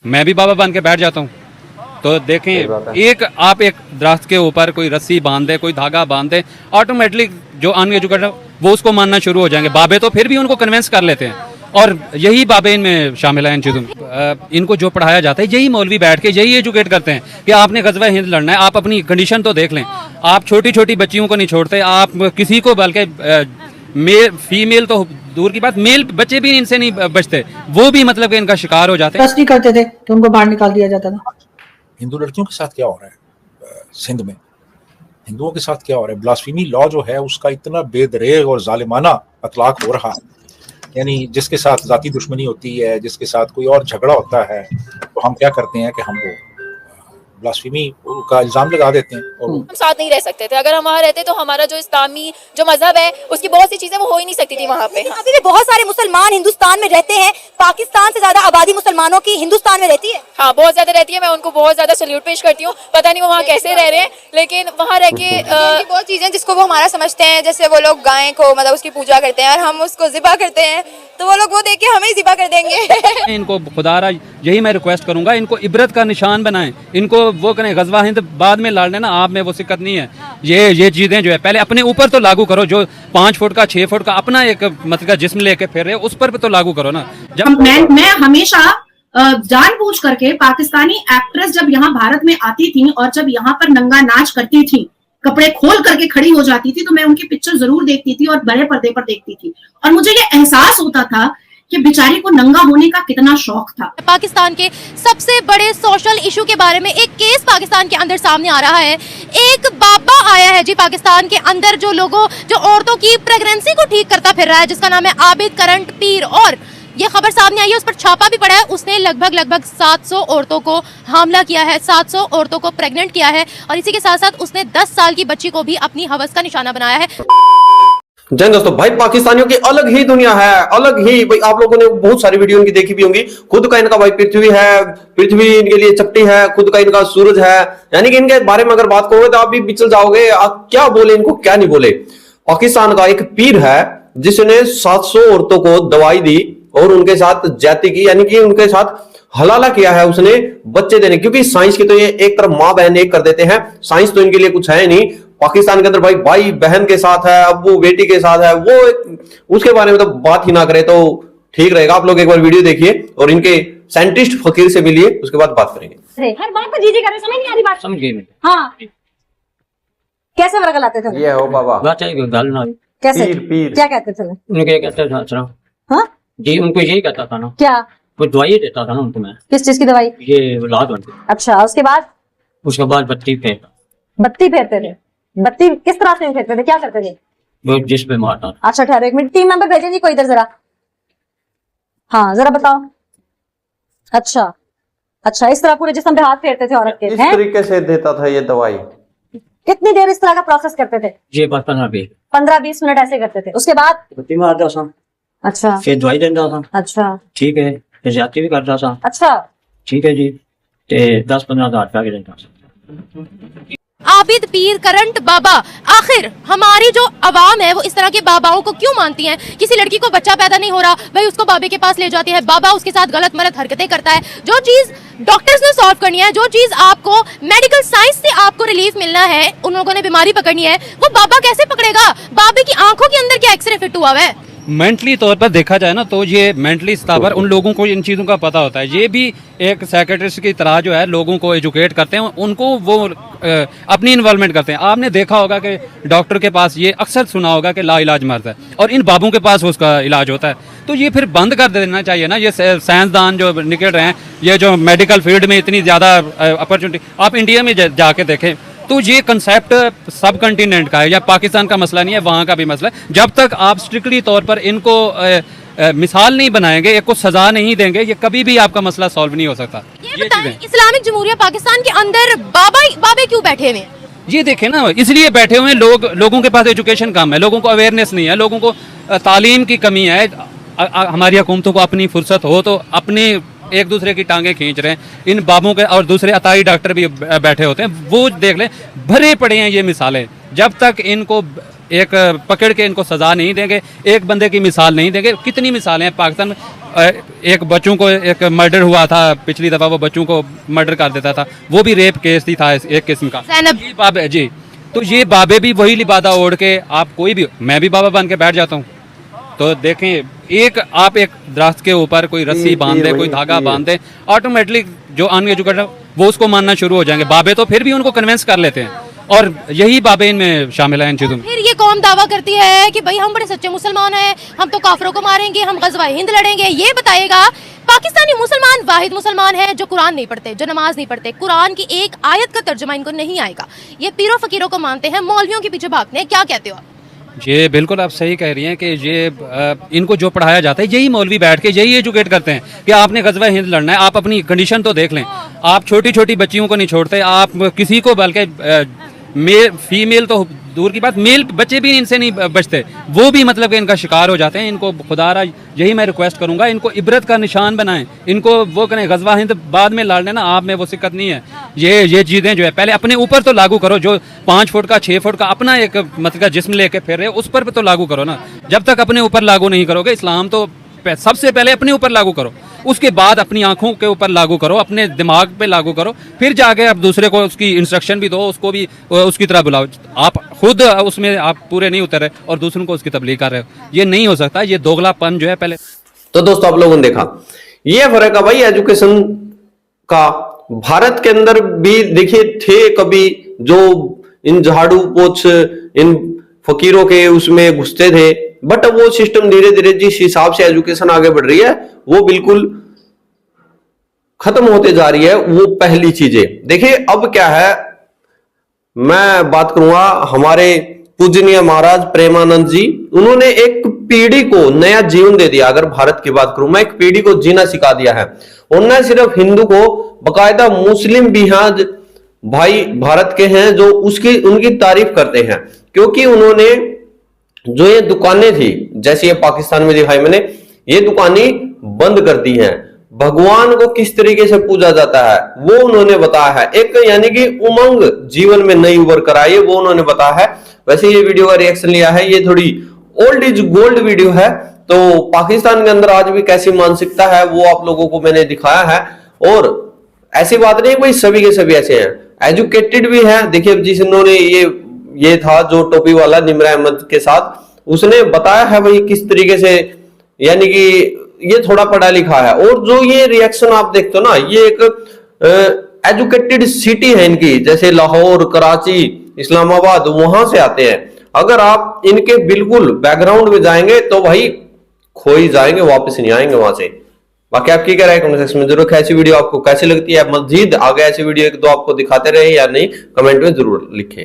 मैं भी बाबा बन के बैठ जाता हूँ। तो देखें, एक दरख्त के ऊपर कोई रस्सी बांध दे, कोई धागा बांध दे, ऑटोमेटिकली जो अनएजुकेटेड वो उसको मानना शुरू हो जाएंगे। बाबे तो फिर भी उनको कन्विंस कर लेते हैं, और यही बाबे इनमें शामिल है इन चीज़ों में। इनको जो पढ़ाया जाता है यही मौलवी बैठ के यही एजुकेट करते हैं कि आपने गज़वा हिंद लड़ना है। आप अपनी कंडीशन तो देख लें, आप छोटी छोटी बच्चियों को नहीं छोड़ते, आप किसी को, बल्कि मेल फीमेल तो दूर की बात, मेल बच्चे भी इनसे नहीं बचते, वो भी मतलब कि इनका शिकार हो जाते हैं। नहीं करते थे तो उनको बाहर निकाल दिया जाता था। हिंदू लड़कियों के साथ क्या हो रहा है सिंध में, हिंदुओं के साथ क्या हो रहा है? ब्लास्फेमी लॉ जो है उसका इतना बेदरेग और जालिमाना अतलाक हो रहा है, यानी जिसके साथ जाती दुश्मनी होती है, जिसके साथ कोई और झगड़ा होता है, तो हम क्या करते हैं कि हम वो ब्लास्फेमी का इल्जाम लगा देते हैं। और हम साथ नहीं रह सकते थे। अगर हम वहाँ रहते तो हमारा जो इस्लामी जो मजहब है उसकी बहुत सी चीजें वो हो ही नहीं सकती थी वहाँ पे। अभी भी बहुत सारे मुसलमान हिंदुस्तान में रहते हैं, पाकिस्तान से ज्यादा आबादी मुसलमानों की हिंदुस्तान में रहती है। हाँ, बहुत ज्यादा रहती है। मैं उनको बहुत ज्यादा सल्यूट पेश करती हूँ। पता नहीं वो वहाँ कैसे रह रहे हैं, लेकिन वहाँ रह के बहुत चीजें जिसको वो हमारा समझते हैं, जैसे वो लोग गाय को मतलब उसकी पूजा करते हैं और हम उसको ज़िबा करते हैं, तो वो लोग वो देख के हमें ही ज़िबा कर देंगे। इनको खुदारा यही मैं रिक्वेस्ट करूंगा, इनको इबरत का निशान बनाएं, इनको वो करें। गज़वा हिंद बाद में लड़ लेना, आप में वो सिक्कत नहीं है। ये चीजें जो है पहले अपने ऊपर तो लागू करो। जो 5 फुट का 6 फुट का अपना एक मतलब जिस्म लेके फिर रहे हो, उस पर भी तो लागू करो ना। जब मैं हमेशा जानबूझ करके पाकिस्तानी एक्ट्रेस जब यहाँ भारत में आती थी और जब यहाँ पर नंगा नाच करती थी, कपड़े खोल करके खड़ी हो जाती थी, तो मैं उनकी पिक्चर जरूर देखती थी और बड़े पर्दे पर देखती थी, और मुझे ये एहसास होता था कि बेचारी को नंगा होने का कितना शौक था। पाकिस्तान के सबसे बड़े सोशल इशू के बारे में एक केस पाकिस्तान के अंदर सामने आ रहा है। एक बाबा आया है जी पाकिस्तान के अंदर जो औरतों की प्रेगनेंसी को ठीक करता फिर रहा है, जिसका नाम है आबिद करंट पीर, और ये खबर सामने आई है, उस पर छापा भी पड़ा है। उसने लगभग 700 औरतों को हामला किया है, 700 औरतों को प्रेग्नेंट किया है, और इसी के साथ साथ उसने 10 साल की बच्ची को भी अपनी हवस का निशाना बनाया है। जय दोस्तों, भाई पाकिस्तानियों की अलग ही दुनिया है, अलग ही। भाई आप लोगों ने बहुत सारी वीडियो इनकी देखी भी होंगी। खुद का इनका भाई पृथ्वी है, पृथ्वी इनके लिए चपटी है, खुद का इनका सूरज है, यानी कि इनके बारे में अगर बात करोगे तो आप भी बिचल जाओगे, आप क्या बोले इनको क्या नहीं बोले। पाकिस्तान का एक पीर है जिसने 700 औरतों को दवाई दी और उनके साथ जाति की, यानी कि उनके साथ हलाला किया है उसने बच्चे देने, क्योंकि साइंस की तो ये एक तरफ माँ बहन एक कर देते हैं, साइंस तो इनके लिए कुछ है नहीं। पाकिस्तान के अंदर भाई बहन के साथ है, अब वो बेटी के साथ है, वो उसके बारे में तो बात ही ना करे तो ठीक रहेगा। आप लोग एक बार वीडियो देखिए और इनके साइंटिस्ट फकीर से मिलिए, उसके बाद बात करेंगे। हर बात पर जी कर रहे, समझ नहीं आ रही बात। समझ गए। हाँ, कैसे वर्ग लाते थे? ये हो बाबा कैसे पीर क्या कहते थे? उनके कहते था हाँ जी, उनको यही कहता था ना, क्या वो दवाई देता था ना उनको। मैं किस चीज की दवाई? ये औलाद बनती। अच्छा, उसके बाद बत्ती फेंकता। बत्ती फेरते थे? बत्ती किस तरह से फेरते थे, क्या करते थे? वो जिस पे मारता था। अच्छा ठहरो एक मिनट, टीम मेंबर भेजें जी कोई इधर जरा। हाँ जरा बताओ। अच्छा इस तरह पूरे जिस्म पे हाथ फेरते थे औरत के? इस तरीके से देता था ये दवाई। कितनी देर इस तरह का प्रोसेस करते थे? ये 15-20 मिनट ऐसे करते थे। उसके बाद बत्ती मारता था। अच्छा, फिर दवाई देता था। अच्छा ठीक है, फिर ज्यादती भी करता था। अच्छा, ठीक है जी, 10-15 हज़ार रुपया देता था। आबिद पीर करंट बाबा, आखिर हमारी जो अवाम है वो इस तरह के बाबाओं को क्यों मानती है? किसी लड़की को बच्चा पैदा नहीं हो रहा, भाई उसको बाबे के पास ले जाती है, बाबा उसके साथ गलत मलत हरकतें करता है। जो चीज डॉक्टर्स ने सॉल्व करनी है, जो चीज आपको मेडिकल साइंस से आपको रिलीफ मिलना है, उन लोगों ने बीमारी पकड़नी है, वो बाबा कैसे पकड़ेगा? बाबे की आंखों के अंदर क्या एक्सरे फिट हुआ है? मेंटली तौर पर देखा जाए ना तो ये मेंटली स्टाबर उन लोगों को इन चीज़ों का पता होता है। ये भी एक साइकियाट्रिस्ट की तरह जो है लोगों को एजुकेट करते हैं, उनको वो अपनी इन्वॉल्वमेंट करते हैं। आपने देखा होगा कि डॉक्टर के पास, ये अक्सर सुना होगा कि लाइलाज मर्ज है, और इन बाबों के पास उसका इलाज होता है। तो ये फिर बंद कर देना चाहिए ना। ये साइंसदान जो निकल रहे हैं, ये जो मेडिकल फील्ड में इतनी ज़्यादा अपॉर्चुनिटी, आप इंडिया में जाके देखें तो ये कंसेप्ट सब कंटिनेंट का है, या पाकिस्तान का मसला नहीं है, वहाँ का भी मसला है। जब तक आप स्ट्रिक्टली तौर पर इनको मिसाल नहीं बनाएंगे, एक को सजा नहीं देंगे, ये कभी भी आपका मसला सॉल्व नहीं हो सकता। ये बताएं, इस्लामिक जमहूरिया पाकिस्तान के अंदर बाबे क्यों बैठे हुए हैं? ये देखें ना, इसलिए बैठे हुए हैं लोगों के पास एजुकेशन कम है, लोगों को अवेयरनेस नहीं है, लोगों को तालीम की कमी है। हमारी हुकूमतों को अपनी फुर्सत हो तो अपने एक दूसरे की टांगे खींच रहे हैं। इन बाबों के और दूसरे अताई डॉक्टर भी बैठे होते हैं, वो देख लें, भरे पड़े हैं ये मिसालें। जब तक इनको एक पकड़ के इनको सज़ा नहीं देंगे, एक बंदे की मिसाल नहीं देंगे। कितनी मिसालें हैं पाकिस्तान में। एक बच्चों को एक मर्डर हुआ था पिछली दफ़ा, वो बच्चों को मर्डर कर देता था, वो भी रेप केस ही था एक किस्म का। ये बाबे जी, तो ये बाबे भी वही लिबादा ओढ़ के, आप कोई भी, मैं भी बाबा बन के बैठ जाता हूँ। तो देखें, एक आप एक दरख्त के ऊपर कोई रस्सी बांध दे, कोई धागा बांध दे, ऑटोमेटिकली जो अनएजुकेटेड वो उसको मानना शुरू हो जाएंगे। बाबे तो फिर भी उनको कन्विंस कर लेते हैं, और यही बाबे इनमें शामिल है इन चीज़ों में। फिर ये कौम दावा करती है कि भाई हम बड़े सच्चे मुसलमान हैं, हम तो काफिरों को मारेंगे, हम गज़वा हिंद लड़ेंगे। ये बताएगा पाकिस्तानी मुसलमान वाहिद मुसलमान है जो कुरान नहीं पढ़ते, जो नमाज नहीं पढ़ते, कुरान की एक आयत का तर्जुमा इनको नहीं आएगा। ये पीरों फकीरों को मानते हैं, मौलवियों के पीछे भागते हैं। क्या कहते हो आप? ये बिल्कुल आप सही कह रही हैं कि ये इनको जो पढ़ाया जाता है, यही मौलवी बैठ के यही एजुकेट करते हैं कि आपने गज़वा हिंद लड़ना है। आप अपनी कंडीशन तो देख लें, आप छोटी छोटी बच्चियों को नहीं छोड़ते, आप किसी को, बल्कि मेल फीमेल तो दूर की बात, मेल बच्चे भी इनसे नहीं बचते, वो भी मतलब कि इनका शिकार हो जाते हैं। इनको खुदारा यही मैं रिक्वेस्ट करूंगा, इनको इबरत का निशान बनाएं, इनको वो करें। गज़वा हिंद बाद में लड़ लेना, आप में वो सिक्कत नहीं है। ये चीज़ें जो है पहले अपने ऊपर तो लागू करो। जो 5 फुट का 6 फुट का अपना एक मतलब जिस्म लेके फिर रहे, उस पर तो लागू करो ना। जब तक अपने ऊपर लागू नहीं करोगे इस्लाम, तो सबसे पहले अपने ऊपर लागू करो, उसके बाद अपनी आंखों के ऊपर लागू करो, अपने दिमाग पे लागू करो, फिर जाके आप दूसरे को उसकी इंस्ट्रक्शन भी दो, उसको भी उसकी तरह बुलाओ। आप खुद उसमें आप पूरे नहीं उतर रहे और दूसरों को उसकी तबलीग कर रहे हो, ये नहीं हो सकता। ये दोगलापन जो है पहले। तो दोस्तों आप लोगों ने देखा, ये फर्क है भाई एजुकेशन का। भारत के अंदर भी देखिए थे कभी जो इन झाड़ू पोछ इन फकीरों के उसमें घुसते थे, बट वो सिस्टम धीरे धीरे जिस हिसाब से एजुकेशन आगे बढ़ रही है वो बिल्कुल खत्म होते जा रही है। वो पहली चीजें देखिए, अब क्या है, मैं बात करूंगा हमारे पूजनीय महाराज प्रेमानंद जी, उन्होंने एक पीढ़ी को नया जीवन दे दिया। अगर भारत की बात करूं मैं, एक पीढ़ी को जीना सिखा दिया है। और न सिर्फ हिंदू को, बकायदा मुस्लिम भी यहाँ भाई भारत के हैं जो उनकी तारीफ करते हैं, क्योंकि उन्होंने जो ये दुकानें थी, जैसे ये पाकिस्तान में दिखाई मैंने, ये दुकानें बंद कर दी हैं। भगवान को किस तरीके से पूजा जाता है वो उन्होंने बताया है। एक यानी कि उमंग जीवन में नई उभर कर आई है, वो उन्होंने बताया है। वैसे ये वीडियो का रिएक्शन लिया है, ये थोड़ी ओल्ड इज गोल्ड वीडियो है। तो पाकिस्तान के अंदर आज भी कैसी मानसिकता है वो आप लोगों को मैंने दिखाया है। और ऐसी बात नहीं भाई सभी के सभी ऐसे हैं, एजुकेटेड भी है। देखिए जिन्होंने ये था जो टोपी वाला निमरा अहमद के साथ, उसने बताया है भाई किस तरीके से, यानी कि ये थोड़ा पढ़ा लिखा है। और जो ये रिएक्शन आप देखते हो ना, ये एक एजुकेटेड सिटी है इनकी, जैसे लाहौर, कराची, इस्लामाबाद, वहां से आते हैं। अगर आप इनके बिल्कुल बैकग्राउंड में जाएंगे तो भाई खो ही जाएंगे, वापस नहीं आएंगे वहां से। बाकी आपकी क्या राय कमेंट सेक्शन में जरूर। ऐसी वीडियो आपको कैसी लगती है, मजीद आगे ऐसी वीडियो एक दो आपको दिखाते रहे या नहीं, कमेंट में जरूर लिखें।